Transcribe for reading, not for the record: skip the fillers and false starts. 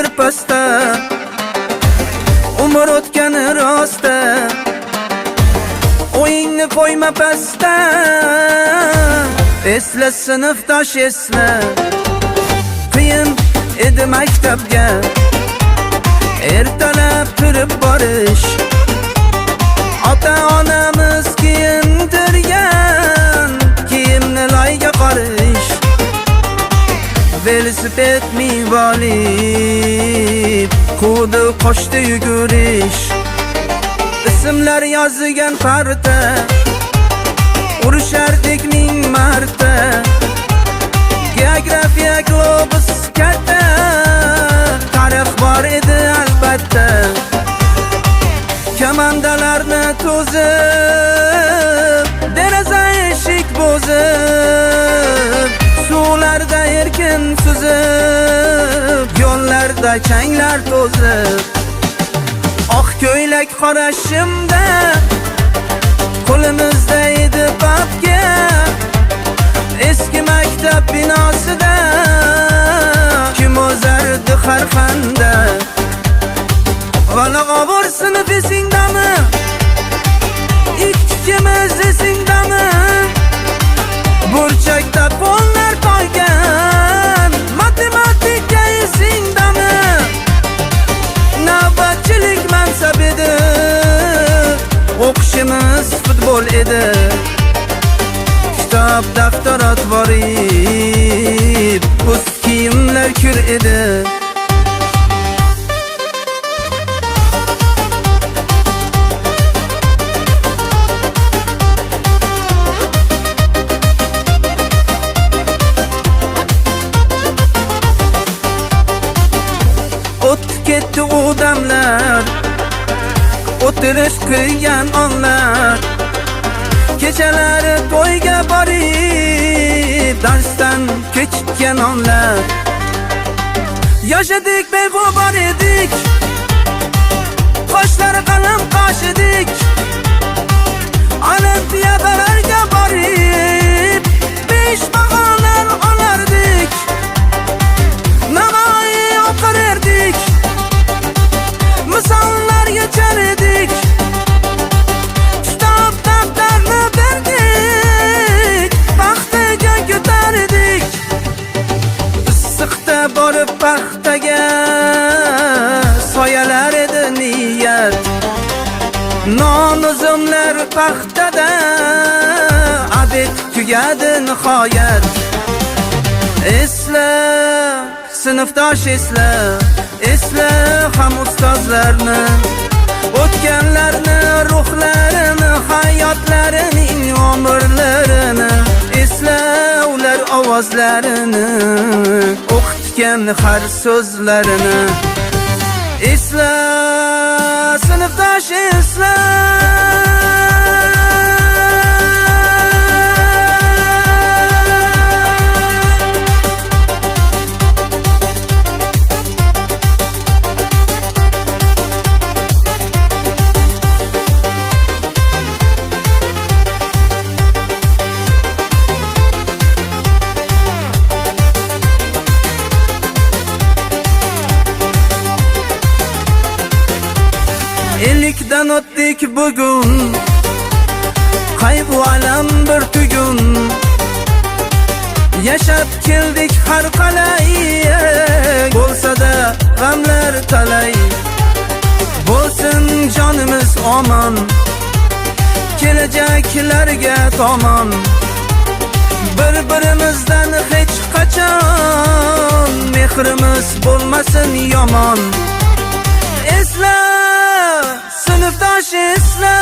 bir pasta, umr o'tgani rosta, o'yingni qo'yma pasta. Esla sinfdosh esla, qiyin edi maktabga ertalab turib borish. Ota-onamiz kiyintirgan kiyimni loyga qorish. Velosiped minib olib quvdi qochdi yugurish. Ismlar yozilgan parta, urushardik ming marta. Geografiya globus katta, tarix bor edi albatta. Kamandalarni to'zib, deraza eshik bo'zib, suvlarda erkin suzib, yo'llarda changlar to'zib. Oq ko'ylak qora shimda, qo'limizda edi papka. Eski maktab binosida kim o'zardi har xanda. Vala g'ovur sinf esingdami? Ikkimiz esingdami? Burchakda qo'llar toygan matematika esingdami? Navbatchilik mansab edi, o'qishimiz futbol edi. Kitob daftarat borib, ust kiyimlar kir edi. Ketdi odamlar, o'tirish qilgan onlar. Kechalari to'yga borib, darsdan kechikkan onlar. Yashadik, beg'ubor edik, qoshlari qalam qosh edik. Olimpiadalarga borib, 5 bag'onar olardik. Navoiy o'qir edik, misollar yechar edik. Kitob daftarni berdik, paxtaga ko'tardik. Issiqda borib paxtaga, soyalar edi niyat. Non uzumlar paxtada, abid tugadi nihoyat. Esla, sinfdosh esla, esla ham ustozlarni, o'tganlarni, ruhlarini, hayotlarining umrlarini. Esla ular ovozlarini, o'qitgan har so'zlarini. Esla, sinfdosh esla. Ellikdan o'tdik bugun, qayg'u alam bir tugun. Yashab keldik har qalay, bo'lsa-da g'amlar talay. Bo'lsin jonimiz omon, kelajaklarga tomon. Bir-birimizdan hech qachon mehrimiz bo'lmasin yomon. Esla, sinfdosh esla.